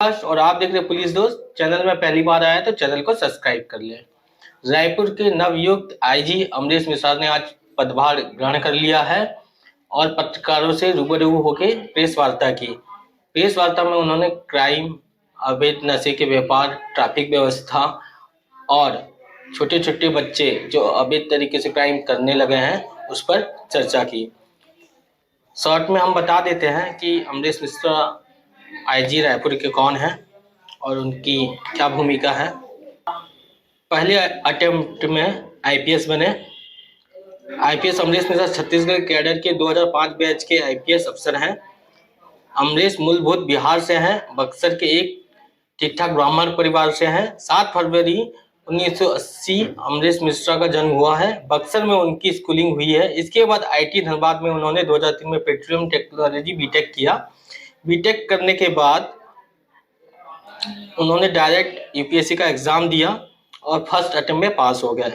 और आप देख रहे हैं पुलिस दोस्त। चैनल में पहली बार आया तो चैनल को सब्सक्राइब कर लें। रायपुर के नवनियुक्त आईजी अमरीश मिश्रा ने आज पदभार ग्रहण कर लिया है और पत्रकारों से रूबरू होकर प्रेस वार्ता की। प्रेस वार्ता में उन्होंने क्राइम, अवैध नशे के व्यापार, ट्रैफिक व्यवस्था और छोटे छोटे बच्चे जो अवैध तरीके से क्राइम करने लगे हैं उस पर चर्चा की। शॉर्ट में हम बता देते हैं कि अमरीश मिश्रा आईजी रायपुर के कौन हैं और उनकी क्या भूमिका है। पहले अटेम्प्ट में आईपीएस बने। आईपीएस अमरीश मिश्रा छत्तीसगढ़ कैडर के 2005 बैच के आईपीएस अफसर हैं। अमरीश मूलभूत बिहार से हैं। बक्सर के एक ठीक ठाक ब्राह्मण परिवार से हैं। 7 फरवरी 1980 अमरीश मिश्रा का जन्म हुआ है। बक्सर में उनकी स्कूलिंग हुई है। इसके बाद आईटी धनबाद में उन्होंने 2003 में पेट्रोलियम टेक्नोलॉजी बीटेक किया। बीटेक करने के बाद उन्होंने डायरेक्ट यूपीएससी का एग्जाम दिया और फर्स्ट अटेम्प्ट में पास हो गए।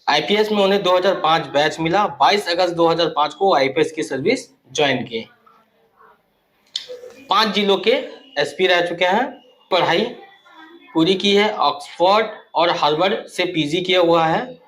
आईपीएस में उन्हें 2005 बैच मिला। 22 अगस्त 2005 को आईपीएस की सर्विस ज्वाइन की। 5 जिलों के एसपी रह चुके हैं। पढ़ाई पूरी की है। ऑक्सफोर्ड और हार्वर्ड से पीजी किया हुआ है।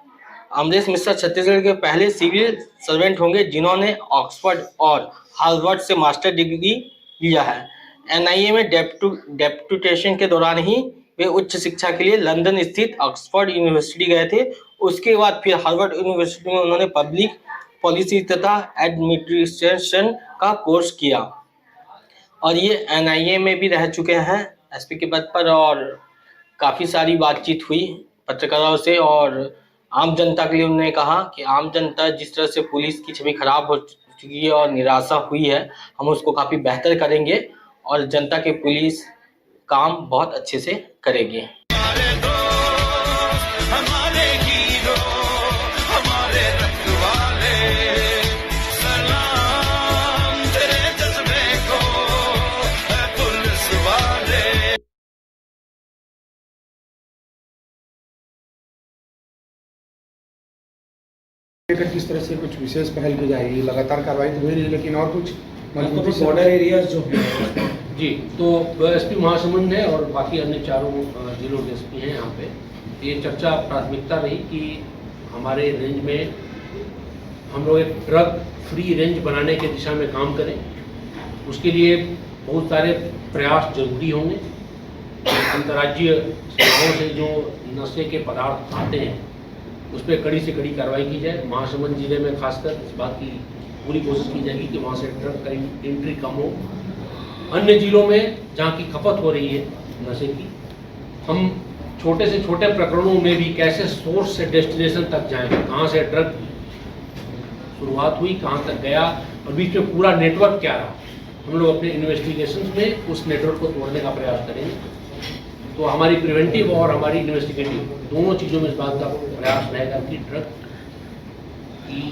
अमरीश मिश्रा छत्तीसगढ़ के पहले सिविल सर्वेंट होंगे जिन्होंने ऑक्सफोर्ड और हार्वर्ड से मास्टर डिग्री लिया है। एनआईए में डेप्यूटेशन के दौरान ही वे उच्च शिक्षा के लिए लंदन स्थित ऑक्सफोर्ड यूनिवर्सिटी गए थे। उसके बाद फिर हार्वर्ड यूनिवर्सिटी में उन्होंने पब्लिक पॉलिसी तथा एडमिनिस्ट्रेशन का कोर्स किया और ये एनआईए में भी रह चुके हैं एसपी के पद पर। और काफ़ी सारी बातचीत हुई पत्रकारों से और आम जनता के लिए उन्होंने कहा कि आम जनता जिस तरह से पुलिस की छवि खराब हो चुकी है और निराशा हुई है, हम उसको काफ़ी बेहतर करेंगे और जनता के पुलिस काम बहुत अच्छे से करेगी। किस तरह से कुछ विशेष पहल की जाएगी? लगातार कार्रवाई तो हुई, लेकिन और कुछ बॉर्डर एरियाज जो हैं जी, तो एसपी महासमुंद है और बाकी अन्य चारों जिलों के एसपी हैं। यहाँ पे ये चर्चा प्राथमिकता रही कि हमारे रेंज में हम लोग एक ड्रग फ्री रेंज बनाने के दिशा में काम करें। उसके लिए बहुत सारे प्रयास जरूरी होंगे। अंतर्राज्यीय सीमाओं से जो नशे के पदार्थ आते हैं उस पर कड़ी से कड़ी कार्रवाई की जाए। महासमुंद जिले में खासकर इस बात की पूरी कोशिश की जाएगी कि वहाँ से ड्रग का एंट्री कम हो। अन्य जिलों में जहाँ की खपत हो रही है नशे की, हम छोटे से छोटे प्रकरणों में भी कैसे सोर्स से डेस्टिनेशन तक जाएं, कहाँ से ड्रग शुरुआत हुई, कहाँ तक गया और बीच में पूरा नेटवर्क क्या रहा, हम लोग अपने इन्वेस्टिगेशन में उस नेटवर्क को तोड़ने का प्रयास करेंगे। तो हमारी प्रिवेंटिव और हमारी इन्वेस्टिगेटिव दोनों चीज़ों में इस बात का प्रयास रहेगा कि ड्रग की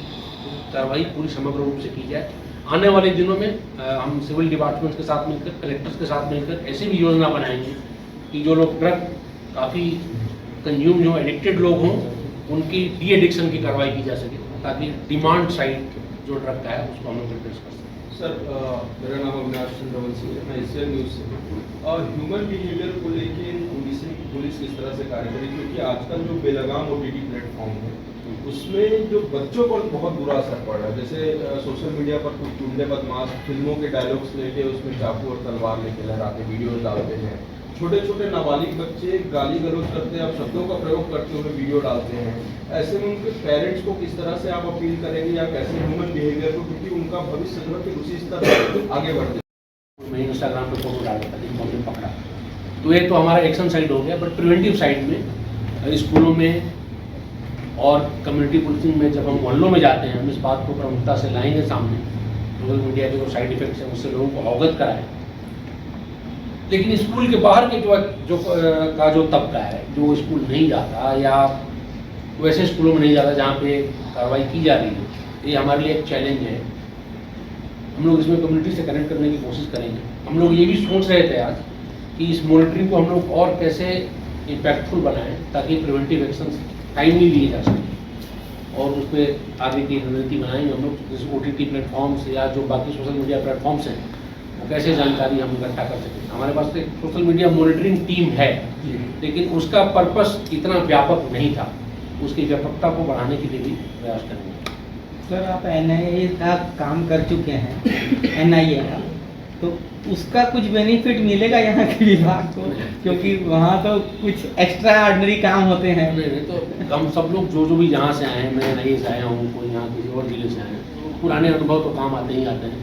कार्रवाई पूरी समग्र रूप से की जाए। आने वाले दिनों में हम सिविल डिपार्टमेंट्स के साथ मिलकर, कलेक्टर्स के साथ मिलकर ऐसी भी योजना बनाएंगे कि जो लोग ड्रग काफ़ी कंज्यूम, जो एडिक्टेड लोग हों, उनकी डी एडिक्शन की कार्रवाई की जा सके ताकि डिमांड साइड जो ड्रग का है उसको हम लोग रिप्लेस कर सकें। सर, मेरा नाम अविनाश चंद्रवंशी सिंह है, मैं एशियन न्यूज़ से। और ह्यूमन बिहेवियर को लेके उड़ीसा की पुलिस किस तरह से कार्य करेगी, क्योंकि आजकल जो बेलगाम ओटीटी प्लेटफॉर्म है उसमें जो बच्चों पर बहुत बुरा असर पड़ रहा है। जैसे सोशल मीडिया पर कुछ चुंडे बदमाश फिल्मों के डायलॉग्स लेके उसमें चाकू और तलवार लेके लहराते वीडियोज डालते हैं। छोटे छोटे नाबालिग बच्चे गाली गलौज करते हैं, अब शब्दों का प्रयोग करते हुए वीडियो डालते हैं। ऐसे में उनके पेरेंट्स को किस तरह से आप अपील करेंगे या कैसे ह्यूमन बिहेवियर को, क्योंकि उनका भविष्य जो है कि उसी स्तर पर आगे बढ़ जाए। मैं इंस्टाग्राम पे फोटो डाला था, लेकिन पकड़ा। तो ये तो हमारा एक्शन साइड हो गया, बट प्रिवेंटिव साइड में स्कूलों में और कम्युनिटी पुलिसिंग में जब हम मोहल्लों में जाते हैं, हम इस बात को प्रमुखता से लाएंगे सामने। सोशल मीडिया के जो साइड इफेक्ट्स हैं उससे लोगों को अवगत कराएं। लेकिन स्कूल के बाहर के जो तबका है, जो स्कूल नहीं जाता या वैसे स्कूलों में नहीं जाता जहाँ पे कार्रवाई की जा रही है, ये हमारे लिए एक चैलेंज है। हम लोग इसमें कम्युनिटी से कनेक्ट करने की कोशिश करेंगे। हम लोग ये भी सोच रहे थे आज कि इस मॉनिटरिंग को हम लोग और कैसे इम्पैक्टफुल बनाएं ताकि प्रिवेंटिव एक्शन टाइमली लिए जा सकें और उस पर आगे की रणनीति बनाएंगे हम लोग। जैसे OTT प्लेटफॉर्म्स या जो बाकी सोशल मीडिया प्लेटफॉर्म्स हैं कैसे जानकारी हम इकट्ठा कर सकें। हमारे पास एक सोशल मीडिया मॉनिटरिंग टीम है, लेकिन उसका पर्पस इतना व्यापक नहीं था। उसकी व्यापकता को बढ़ाने के लिए भी प्रयास करेंगे। सर आप NIA का काम कर चुके हैं, NIA का, तो उसका कुछ बेनिफिट मिलेगा यहाँ के विभाग को, क्योंकि वहाँ तो कुछ एक्स्ट्रा ऑर्डिनरी काम होते हैं। नहीं तो हम सब लोग जो भी यहाँ से आए हैं, मैं NIA से आया हूँ, कोई यहाँ किसी और जिले से आए हैं, तो पुराने अनुभव तो काम आते ही आते हैं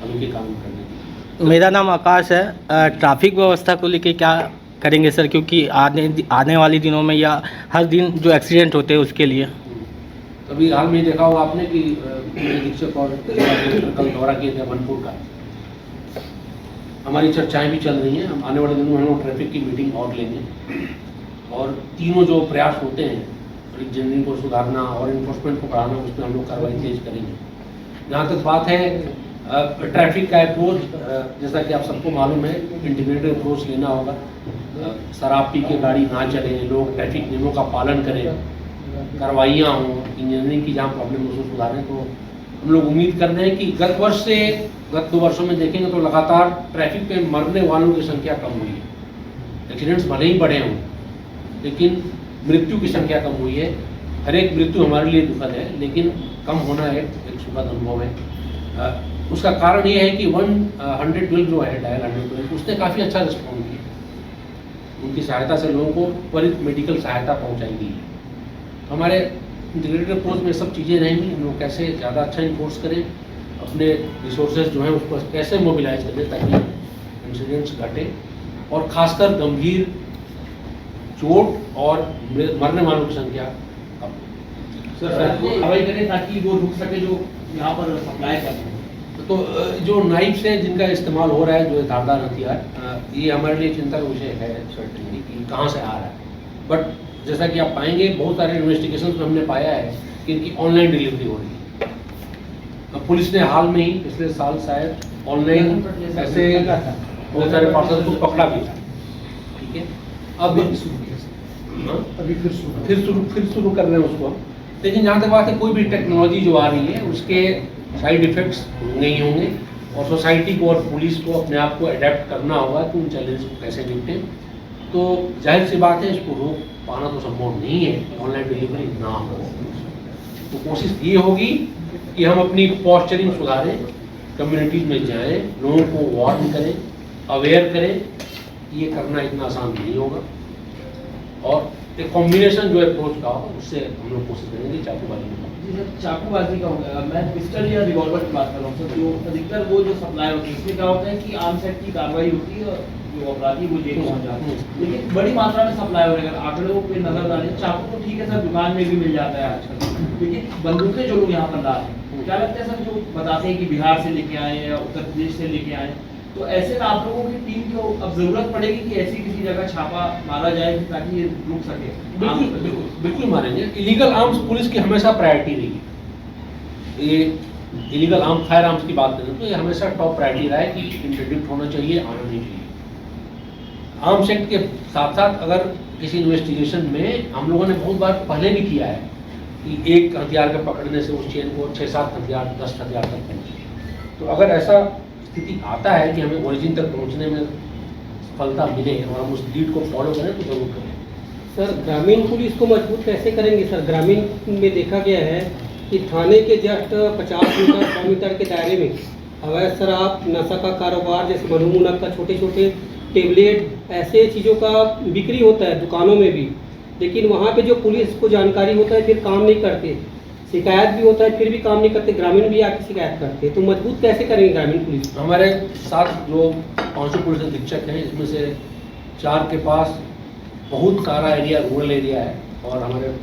अभी के काम करने के। मेरा नाम आकाश है। ट्रैफिक व्यवस्था को लेके क्या करेंगे सर, क्योंकि आने वाले दिनों में या हर दिन जो एक्सीडेंट होते हैं उसके लिए। अभी हाल में देखा होगा आपने कि निरीक्षक और कल दौरा किए थे बनपुर का। हमारी चर्चाएं भी चल रही हैं। हम आने वाले दिनों में हम लोग ट्रैफिक की मीटिंग और लेंगे और तीनों जो प्रयास होते हैं, इंजीनियरिंग को सुधारना और इन्फोर्समेंट को बढ़ाना, उसमें हम लोग कार्रवाई तेज करेंगे। जहाँ तक बात है ट्रैफिक का अप्रोच, जैसा कि आप सबको मालूम है, इंटीग्रेटेड अप्रोच लेना होगा। शराब पी के गाड़ी ना चले, लोग ट्रैफिक नियमों का पालन करें, कार्रवाइयाँ हों, इंजीनियरिंग की जहाँ प्रॉब्लम उसको सुधारें। तो हम लोग उम्मीद कर रहे हैं कि गत 2 वर्षों में देखेंगे तो लगातार ट्रैफिक पे मरने वालों की संख्या कम हुई है। एक्सीडेंट्स भले ही बढ़े हों, लेकिन मृत्यु की संख्या कम हुई है। हर एक मृत्यु हमारे लिए दुखद है, लेकिन कम होना एक सुखद अनुभव है। उसका कारण ये है कि 112 जो है, डायल 112, उसने काफ़ी अच्छा रिस्पॉन्ड किया। उनकी सहायता से लोगों को त्वरित मेडिकल सहायता पहुँचाई गई है। हमारे इंटीग्रेटेड अप्रोच में सब चीज़ें रहेंगी। हम लोग कैसे ज़्यादा अच्छा इन्फोर्स करें, अपने रिसोर्सेज जो हैं उसको कैसे मोबिलाइज करें ताकि इंसिडेंट्स घटे, और खासकर गंभीर चोट और मरने वालों की संख्या कम। सर कार्रवाई करें ताकि वो रुक सके जो यहाँ पर सप्लाई करते हैं। तो जो नाइफ्स है जिनका इस्तेमाल हो रहा है, जो धारदार हथियार, ये हमारे लिए चिंता का विषय है सर्टेनली कि कहाँ से आ रहा है। बट जैसा कि आप पाएंगे बहुत सारे इन्वेस्टिगेशन में हमने पाया है कि इनकी ऑनलाइन डिलीवरी हो रही है। पुलिस ने हाल में ही पिछले साल शायद ऑनलाइन ऐसे बहुत सारे पार्सल को पकड़ा भी था। ठीक है, अब अभी फिर शुरू कर रहे हैं उसको हम। लेकिन जहाँ तक बात है, कोई भी टेक्नोलॉजी जो आ रही है उसके साइड इफेक्ट्स नहीं होंगे, और सोसाइटी को और पुलिस को अपने आप को अडेप्ट करना होगा कि उन चैलेंज को कैसे निपटें। तो जाहिर सी बात है, इसको रोक पाना तो संभव नहीं है कि ऑनलाइन डिलीवरी ना हो। तो कोशिश ये होगी कि हम अपनी पॉस्चरिंग सुधारें, कम्युनिटीज़ में जाएं, लोगों को वार्न करें, अवेयर करें। ये करना इतना आसान नहीं होगा, और एक कॉम्बिनेशन जो अप्रोच का होगा उससे हम लोग कोशिश करेंगे चाकूबाजी में। जी सर, चाकूबाजी का हो गया, मैं पिस्टल या रिवॉल्वर की बात कर रहा हूँ सर। जो अधिकतर वो जो सप्लाई होती है, इसमें क्या होता है कि आर्म्स एक्ट की कार्रवाई होती है और जो अपराधी वो जेल पहुँच जाते हैं। लेकिन बड़ी मात्रा में सप्लाई हो रही है, अगर आंकड़ों पे नजर डालें, चाकू तो ठीक है सर, दुकान में भी मिल जाता है आजकल, लेकिन बंदूकें जो लोग यहाँ पर ला रहे हैं, क्या लगता है सर, जो बताते हैं कि बिहार से लेके आए या उत्तर प्रदेश से लेके आए, तो ऐसे में आप लोगों की टीम को अब जरूरत पड़ेगी कि ऐसी किसी जगह छापा मारा जाए ताकि ये रुक सके। बिल्कुल मारेंगे। इलीगल आर्म्स पुलिस की हमेशा प्रायोरिटी रही है। ये इलीगल आर्म्स, फायर आर्म्स की बात करें तो ये हमेशा टॉप प्रायोरिटी रहा है कि इंटरडिक्ट होना चाहिए, आना नहीं चाहिए। आर्म्स एक्ट के साथ साथ अगर किसी इन्वेस्टिगेशन में हम लोगों ने बहुत बार पहले भी किया है कि एक हथियार के पकड़ने से उस चेन को 6-7 हथियार, 10 हथियार तक पहुँचे। तो अगर ऐसा स्थिति आता है कि हमें ओरिजिन तक पहुंचने में सफलता मिले और हम उस लीड को फॉलो करें तो जरूर करें। सर ग्रामीण पुलिस को मजबूत कैसे करेंगे सर? ग्रामीण में देखा गया है कि थाने के जस्ट 50 मीटर 100 मीटर के दायरे में अवैध शराब, नशा का कारोबार, जैसे मधु मुनक का छोटे छोटे टेबलेट, ऐसे चीज़ों का बिक्री होता है दुकानों में भी। लेकिन वहाँ पे जो पुलिस को जानकारी होता है फिर काम नहीं करते, शिकायत भी होता है फिर भी काम नहीं करते, ग्रामीण भी आके शिकायत करते हैं। तो मजबूत कैसे करेंगे ग्रामीण पुलिस? हमारे साथ जो 500 पुलिस अधीक्षक हैं, इसमें से 4 के पास बहुत सारा एरिया रूरल एरिया है, और हमारे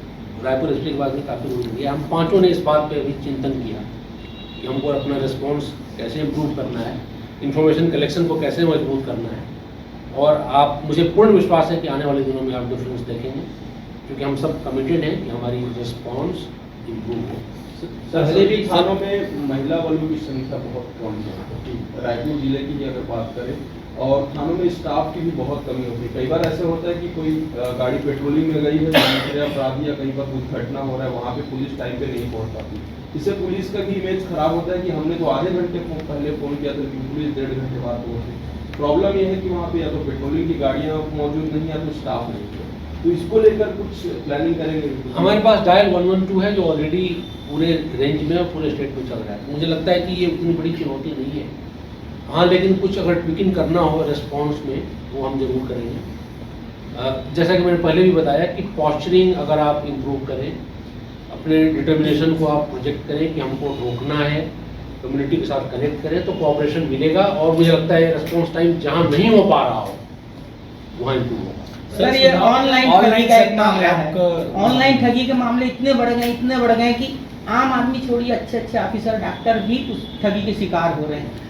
रायपुर एसपी के पास भी काफ़ी रूरल एरिया। हम पाँचों ने इस बात पे अभी चिंतन किया कि हमको अपना रिस्पॉन्स कैसे इम्प्रूव करना है, इंफॉर्मेशन कलेक्शन को कैसे मजबूत करना है। और आप, मुझे पूर्ण विश्वास है कि आने वाले दिनों में आप डिफरेंस देखेंगे, क्योंकि हम सब कमिटेड हैं कि हमारी रिस्पॉन्स इम्प्रूव हो। पहले भी थानों में महिला बलों की संख्या बहुत कम है। रायपुर जिले की अगर बात करें और थानों में स्टाफ की भी बहुत कमी होती है। कई बार ऐसे होता है कि कोई गाड़ी पेट्रोलिंग में गई है, दूसरे अपराधी या कहीं पर कुछ घटना हो रहा है, वहाँ पे पुलिस टाइम पे नहीं पहुँच पाती। इससे पुलिस का भी इमेज खराब होता है कि हमने तो आधे घंटे पहले फ़ोन किया था, लेकिन पुलिस 1.5 घंटे बाद पहुँची। प्रॉब्लम यह है कि वहाँ पे या तो पेट्रोलिंग की गाड़ियाँ मौजूद नहीं या तो स्टाफ नहीं है। तो इसको लेकर कुछ प्लानिंग करेंगे? हमारे पास डायल 112 है जो ऑलरेडी पूरे रेंज में और पूरे स्टेट में चल रहा है। मुझे लगता है कि ये उतनी बड़ी चुनौती नहीं है। हाँ, लेकिन कुछ अगर ट्विकिंग करना हो रिस्पॉन्स में वो हम जरूर करेंगे। जैसा कि मैंने पहले भी बताया कि पॉस्चरिंग अगर आप इम्प्रूव करें, अपने डिटर्मिनेशन को आप प्रोजेक्ट करें कि हमको रोकना है, कम्युनिटी के साथ कनेक्ट करें, तो कोऑपरेशन मिलेगा। और मुझे लगता है रिस्पॉन्स टाइम जहाँ नहीं हो पा रहा हो वहाँ इम्प्रूव होगा। सर, ये ऑनलाइन ठगी का एक मामला है। ऑनलाइन ठगी के मामले इतने बढ़ गए कि आम आदमी छोड़िए, अच्छे अच्छे ऑफिसर डॉक्टर भी उस ठगी के शिकार हो रहे हैं।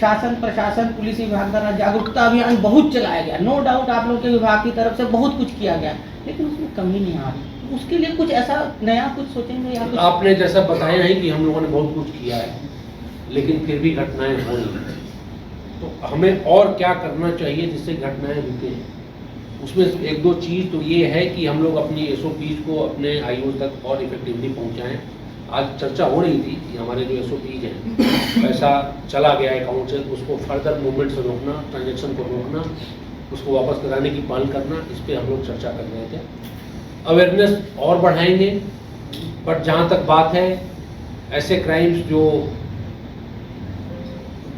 शासन प्रशासन पुलिस विभाग द्वारा जागरूकता अभियान बहुत चलाया गया, नो डाउट आप लोग के विभाग की तरफ से बहुत कुछ किया गया, लेकिन उसमें कमी नहीं आ रही। उसके लिए कुछ ऐसा नया कुछ सोचेंगे या कुछ? आपने जैसा बताया है कि हम लोगों ने बहुत कुछ किया है, लेकिन फिर भी घटनाएं हो रही हैं। तो हमें और क्या करना चाहिए जिससे घटनाएं रुकें? उसमें एक दो चीज़ तो ये है कि हम लोग अपनी SOPs को अपने IO तक और इफेक्टिवली पहुंचाएं। आज चर्चा हो रही थी कि हमारे जो SOPs हैं पैसा चला गया अकाउंट से, उसको फर्दर मूवमेंट से रोकना, ट्रांजैक्शन को रोकना, उसको वापस कराने की पहल करना, इस पर हम लोग चर्चा कर रहे थे। अवेयरनेस और बढ़ाएंगे। बट जहाँ तक बात है ऐसे क्राइम्स जो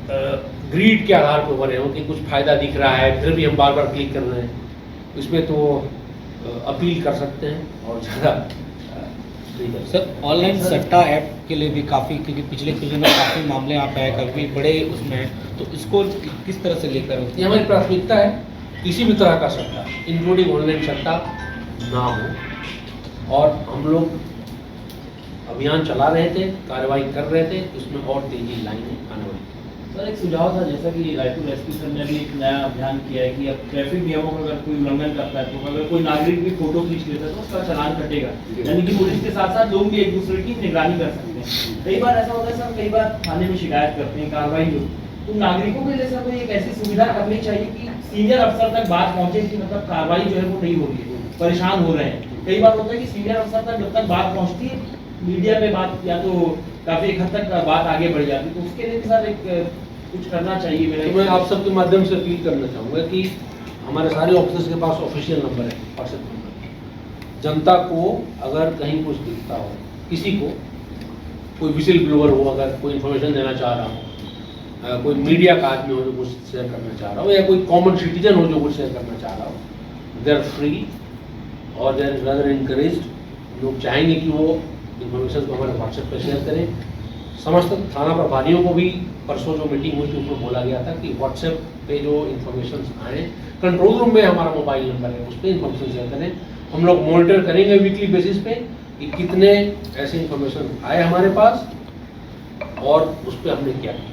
ग्रीड के आधार पर हो रहे हो कि कुछ फ़ायदा दिख रहा है फिर भी हम बार बार क्लिक कर रहे हैं, इसमें तो अपील कर सकते हैं और ज़्यादा सर ऑनलाइन सट्टा ऐप के लिए भी काफ़ी, क्योंकि पिछले कुछ दिनों में काफ़ी मामले आप आए, काफ़ी बड़े उसमें हैं, तो इसको किस तरह से लेकर? ये हमारी प्राथमिकता है, किसी भी तरह का सट्टा इंक्लूडिंग ऑनलाइन सट्टा ना हो। और हम लोग अभियान चला रहे थे, कार्रवाई कर रहे थे, उसमें और तेजी लाएंगे आने वाली। सर, एक सुझाव था, जैसा कि रायपुर एसपी सर ने भी एक नया अभियान किया है कि अब ट्रैफिक नियमों का अगर कोई उल्लंघन करता है तो अगर कोई नागरिक भी फोटो खींच लेता है तो उसका चालान कटेगा। यानी कि पुलिस के साथ साथ लोग भी एक दूसरे की निगरानी कर सकते हैं। कई बार ऐसा होता है सर, कई बार थाने में शिकायत करते हैं, कार्रवाई हो, तो नागरिकों के लिए सर कोई एक ऐसी सुविधा करनी चाहिए कि सीनियर अफसर तक बात पहुंचे कि मतलब कार्रवाई जो है वो नहीं हो रही है, परेशान हो रहे हैं। कई बार होता है कि सीनियर अफसर तक जब तक बात पहुंचती है, मीडिया पे बात या तो काफी एक हद तक बात आगे बढ़ जाती है, तो उसके लिए सर एक कुछ करना चाहिए। मेरा तो मैं आप सबके माध्यम से अपील करना चाहूँगा कि हमारे सारे ऑफिसर्स के पास ऑफिशियल नंबर है, व्हाट्सएप नंबर। जनता को अगर कहीं कुछ दिखता हो, किसी को कोई विसिल ब्लोअर हो, अगर कोई इन्फॉर्मेशन देना चाह रहा हो, कोई मीडिया का आदमी हो जो कुछ शेयर करना चाह रहा हो, या कोई कॉमन सिटीजन हो जो कुछ शेयर करना चाह रहा हो, दे आर फ्री और दे आर रादर इनकरेज्ड। लोग चाहेंगे कि वो इन्फॉर्मेशन को हमारे व्हाट्सएप पर शेयर करें। समस्त थाना प्रभारियों को भी परसों जो मीटिंग हुई थी उसमें बोला गया था कि व्हाट्सएप पे जो इन्फॉर्मेशन आए, कंट्रोल रूम में हमारा मोबाइल नंबर है, उस पर इन्फॉर्मेशन शेयर करें। हम लोग मॉनिटर करेंगे वीकली बेसिस पे कि कितने ऐसे इन्फॉर्मेशन आए हमारे पास और उस पर हमने क्या किया,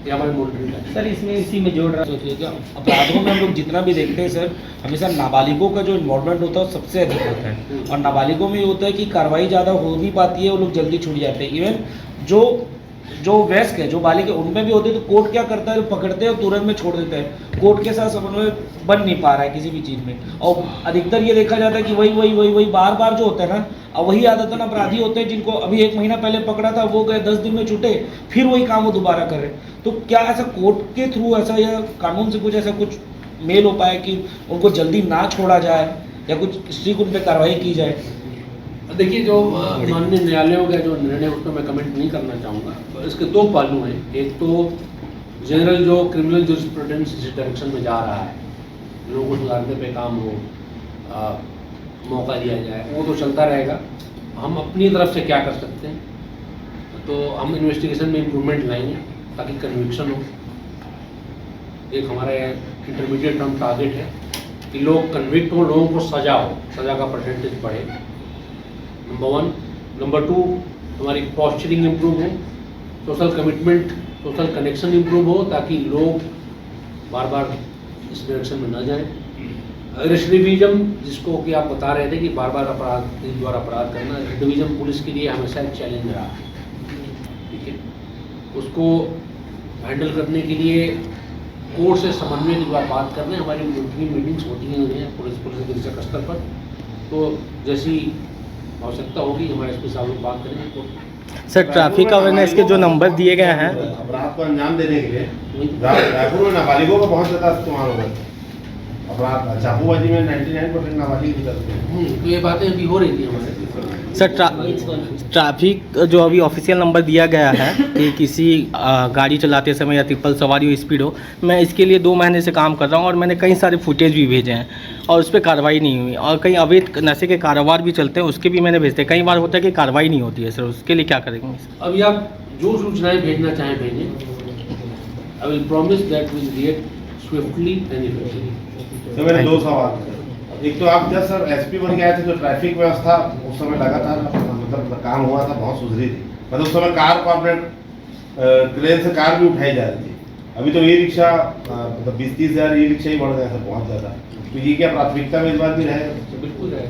ये हमारे मॉनिटरिंग है। सर, इसमें इसी में जोड़ रहा सोचिए कि अपराधों में हम लोग जितना भी देखते हैं सर, हमेशा नाबालिगों का जो इन्वॉल्वमेंट होता है सबसे अधिक होता है, और नाबालिगों में ये होता है कि कार्रवाई ज़्यादा हो नहीं पाती है, वो लोग जल्दी छूट जाते हैं। इवन जो वयस्क है, जो बालिग है, उनमें भी होते हैं, तो कोर्ट क्या करता है, पकड़ते हैं और तुरंत में छोड़ देता है। कोर्ट के साथ समन्वय बन नहीं पा रहा है किसी भी चीज़ में, और अधिकतर ये देखा जाता है कि वही बार बार जो होता है ना, और वही आदतन अपराधी होते हैं जिनको अभी 1 महीना पहले पकड़ा था, वो गए 10 दिन में छूटे, फिर वही काम वो दोबारा कर रहे हैं। तो क्या ऐसा कोर्ट के थ्रू ऐसा या कानून से कुछ ऐसा कुछ मेल हो पाए कि उनको जल्दी ना छोड़ा जाए या कुछ स्ट्रिक्ट उन पर कार्रवाई की जाए? देखिए, जो माननीय न्यायालयों का जो निर्णय उस पर मैं कमेंट नहीं करना चाहूँगा। इसके दो पहलू हैं। एक तो जनरल जो क्रिमिनल जूरिस्प्रूडेंस जिस डायरेक्शन में जा रहा है, लोगों को सुधारने पे काम हो, मौका दिया जाए, वो तो चलता रहेगा। हम अपनी तरफ से क्या कर सकते हैं, तो हम इन्वेस्टिगेशन में इम्प्रूवमेंट लाएंगे ताकि कन्विक्शन हो। एक हमारा इंटरमीडिएट टर्म टारगेट है कि लोग कन्विक्ट हो, लोगों को सजा हो, सजा का परसेंटेज बढ़े, नंबर 1। नंबर 2, हमारी पॉस्चरिंग इम्प्रूव हो, social commitment, social connection improve हो, ताकि लोग बार बार इस डायरेक्शन में न जाएं। रेसिडिविज्म, जिसको कि आप बता रहे थे कि बार बार अपराध द्वारा अपराध करना, रेसिडिविज्म पुलिस के लिए हमेशा एक चैलेंज रहा है, ठीक है। उसको हैंडल करने के लिए कोर्ट से समन्वय की बात कर रहे हैं। हमारी मीटिंग मीटिंग्स होती हैं पुलिस अधीक्षक स्तर पर, तो जैसी आवश्यकता होगी हमारे एसपी साहब लोग बात करेंगे। तो सर ट्रैफिक अवेयरनेस के जो नंबर दिए गए हैं, अपराध को अंजाम देने के लिए रायपुर में नाबालिगों का बहुत ज़्यादा इस्तेमाल हो रहा है। अपराध चाकूबाजी में 99% नाबालिग निकलते हैं। तो ये बातें अभी हो रही थी हमारे। सर ट्रैफिक जो अभी ऑफिशियल नंबर दिया गया है कि किसी गाड़ी चलाते समय या ट्रिपल सवारी हो, स्पीड हो, मैं इसके लिए 2 महीने से काम कर रहा हूँ और मैंने कई सारे फुटेज भी भेजे हैं और उस पर कार्रवाई नहीं हुई। और कई अवैध नशे के कारोबार भी चलते हैं, उसके भी मैंने भेजते। कई बार होता है कि कार्रवाई नहीं होती है। सर उसके लिए क्या करेंगे? अभी आप जो सूचनाएं भेजना चाहें भेजें। I will promise that will react swiftly and effectively. तो मेरे 2 सवाल। एक तो आप जब सर एसपी बन गए थे तो ट्रैफिक व्यवस्था उस समय लगातार मतलब काम हुआ था, बहुत सुधरी थी। मतलब उस समय कार को आपने क्रेन से कार भी उठाई जा रही थी। अभी तो ई रिक्शा मतलब 20-30 हज़ार ई रिक्शा ही बढ़ गए सर, बहुत ज़्यादा। तो ये क्या प्राथमिकता में इस बार भी रहेगा? बिल्कुल है।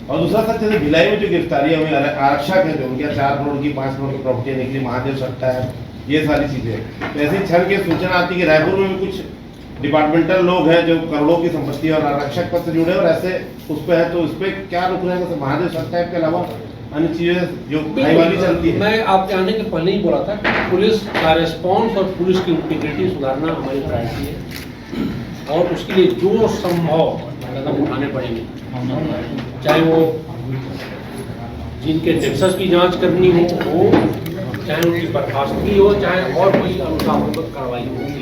और दूसरा सर, जैसे भिलाई में जो गिरफ्तारी हुई आरक्षक है, जो उनके 4 करोड़ की 5 करोड़ की प्रॉपर्टी निकली, महादेव सट्टा है, ये सारी चीज़ें। तो ऐसी क्षण की सूचना आती है कि रायपुर में भी कुछ डिपार्टमेंटल लोग हैं जो करोड़ों की संपत्ति और आरक्षक पद से जुड़े और ऐसे उस पर है, तो उस पर क्या रुक रहेगा? महादेव सट्टा के अलावा अन्य चीज़ें जो खाई वाली चलती है। मैं आपके आने के पहले ही बोला था कि पुलिस का रेस्पॉन्स और पुलिस की इंटीग्रिटी सुधारना हमारी प्रायोरिटी है और उसके लिए जो संभव कदम उठाने पड़ेंगे, चाहे वो जिनके टेक्सस की जांच करनी हो, चाहे उनकी बर्खास्तगी हो, चाहे और कोई अनुशासनात्मक कार्रवाई हो।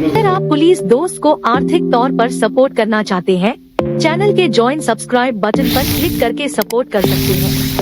अगर आप पुलिस दोस्त को आर्थिक तौर पर सपोर्ट करना चाहते हैं, चैनल के ज्वाइन सब्सक्राइब बटन पर क्लिक करके सपोर्ट कर सकते हैं।